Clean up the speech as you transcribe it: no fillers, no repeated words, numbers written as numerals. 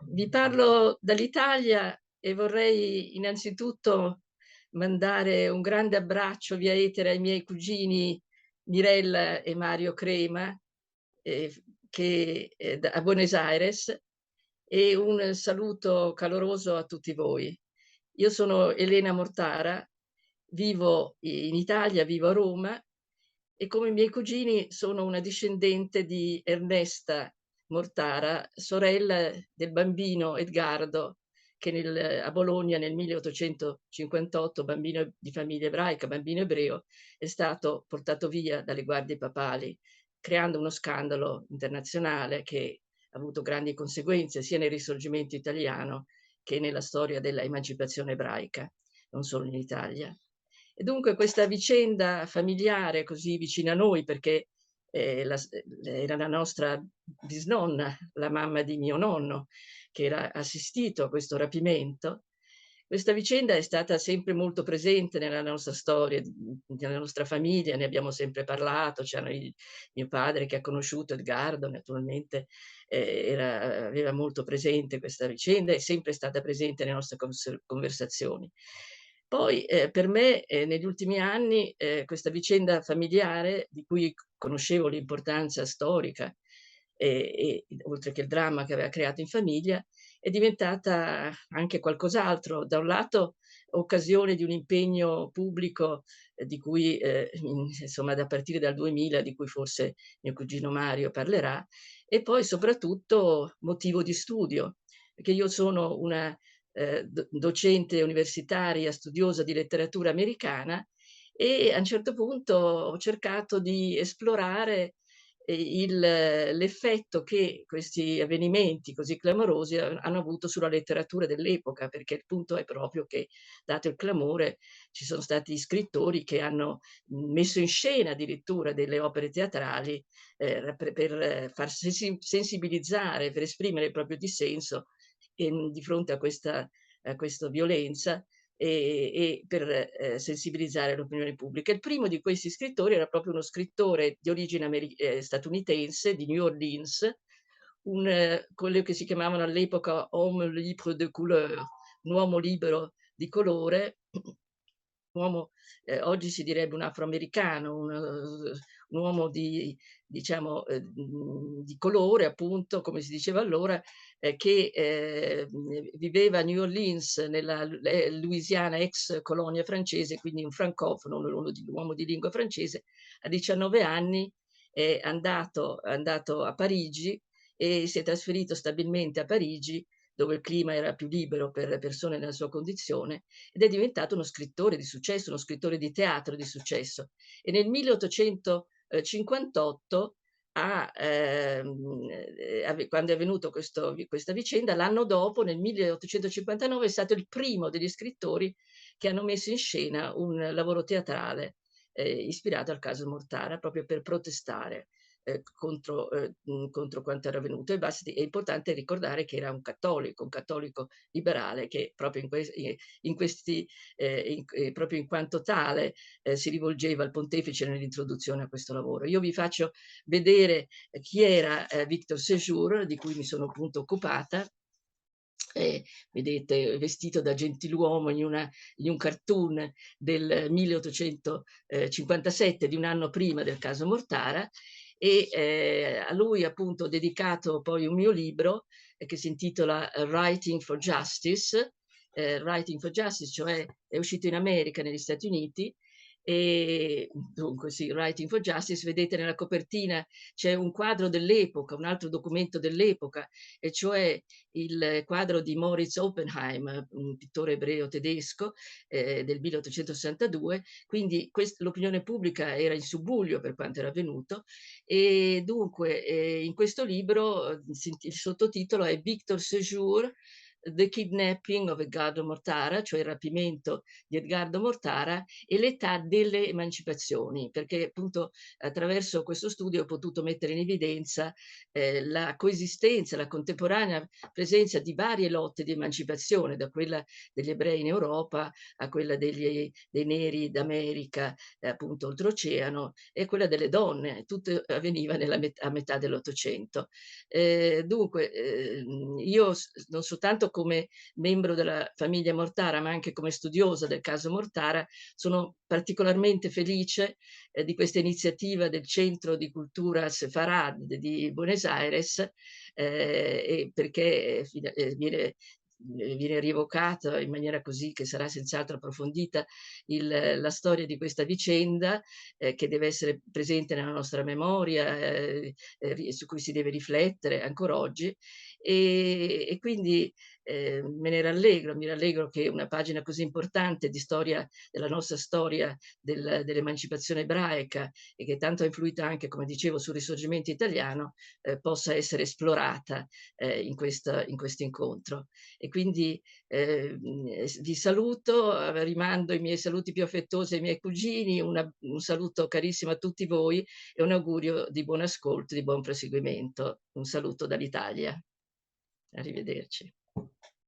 Vi parlo dall'Italia e vorrei innanzitutto mandare un grande abbraccio via etere ai miei cugini Mirella e Mario Crema, f che da a Buenos Aires, e un saluto caloroso a tutti voi. Io sono Elena Mortara, vivo in Italia, vivo a Roma e come i miei cugini sono una discendente di Ernesta Mortara, sorella del bambino Edgardo che a Bologna nel 1858, bambino di famiglia ebraica, bambino ebreo, è stato portato via dalle guardie papali, creando uno scandalo internazionale che ha avuto grandi conseguenze sia nel Risorgimento italiano che nella storia della emancipazione ebraica, non solo in Italia. E dunque questa vicenda familiare così vicina a noi, perché era la nostra bisnonna, la mamma di mio nonno, che era assistito a questo rapimento, questa vicenda è stata sempre molto presente nella nostra storia, nella nostra famiglia, ne abbiamo sempre parlato, mio padre che ha conosciuto Edgardo naturalmente aveva molto presente questa vicenda, è sempre stata presente nelle nostre conversazioni. Poi per me negli ultimi anni questa vicenda familiare, di cui conoscevo l'importanza storica oltre che il dramma che aveva creato in famiglia, è diventata anche qualcos'altro. Da un lato occasione di un impegno pubblico di cui insomma da partire dal 2000, di cui forse mio cugino Mario parlerà, e poi soprattutto motivo di studio, perché io sono una docente universitaria, studiosa di letteratura americana e a un certo punto ho cercato di esplorare l'effetto che questi avvenimenti così clamorosi hanno avuto sulla letteratura dell'epoca, perché il punto è proprio che, dato il clamore, ci sono stati scrittori che hanno messo in scena addirittura delle opere teatrali per far sensibilizzare, per esprimere il proprio dissenso di fronte a questa violenza e per sensibilizzare l'opinione pubblica. Il primo di questi scrittori era proprio uno scrittore di origine statunitense, di New Orleans, quello che si chiamavano all'epoca homme libre de couleur, un uomo libero di colore, uomo, oggi si direbbe un afroamericano, un uomo diciamo, di colore appunto, come si diceva allora, che viveva a New Orleans, nella Louisiana, ex colonia francese, quindi un francofono, un uomo di lingua francese. A 19 anni è andato a Parigi e si è trasferito stabilmente a Parigi, dove il clima era più libero per le persone nella sua condizione, ed è diventato uno scrittore di successo, uno scrittore di teatro di successo. E nel 1858 quando è avvenuto questa vicenda, l'anno dopo, nel 1859, è stato il primo degli scrittori che hanno messo in scena un lavoro teatrale ispirato al caso Mortara, proprio per protestare contro quanto era avvenuto. È importante ricordare che era un cattolico liberale che proprio in questi, proprio in quanto tale, si rivolgeva al pontefice nell'introduzione a questo lavoro. Io vi faccio vedere chi era Victor Séjour, di cui mi sono appunto occupata. Vedete vestito da gentiluomo in un cartoon del 1857, di un anno prima del caso Mortara, e a lui appunto ho dedicato poi un mio libro che si intitola Writing for Justice, cioè è uscito in America, negli Stati Uniti, e dunque sì, Writing for Justice, vedete nella copertina c'è un quadro dell'epoca, un altro documento dell'epoca, e cioè il quadro di Moritz Oppenheim, un pittore ebreo tedesco del 1862, quindi l'opinione pubblica era in subbuglio per quanto era avvenuto e dunque in questo libro il sottotitolo è Victor Séjour, The Kidnapping of Edgardo Mortara, cioè il rapimento di Edgardo Mortara e l'età delle emancipazioni, perché appunto attraverso questo studio ho potuto mettere in evidenza, la coesistenza, la contemporanea presenza di varie lotte di emancipazione, da quella degli ebrei in Europa a quella dei neri d'America, appunto oltreoceano, e quella delle donne. Tutto avveniva a metà dell'Ottocento. Dunque, io non soltanto come membro della famiglia Mortara, ma anche come studiosa del caso Mortara, sono particolarmente felice, di questa iniziativa del Centro di Cultura Sefarad di Buenos Aires, e perché viene rievocata in maniera così che sarà senz'altro approfondita la storia di questa vicenda, che deve essere presente nella nostra memoria, su cui si deve riflettere ancora oggi. E quindi, mi rallegro che una pagina così importante di storia della nostra storia dell'emancipazione ebraica e che tanto ha influito anche, come dicevo, sul Risorgimento italiano, possa essere esplorata, in questo incontro. E quindi, vi saluto, rimando i miei saluti più affettuosi ai miei cugini, un saluto carissimo a tutti voi e un augurio di buon ascolto e di buon proseguimento. Un saluto dall'Italia. Arrivederci.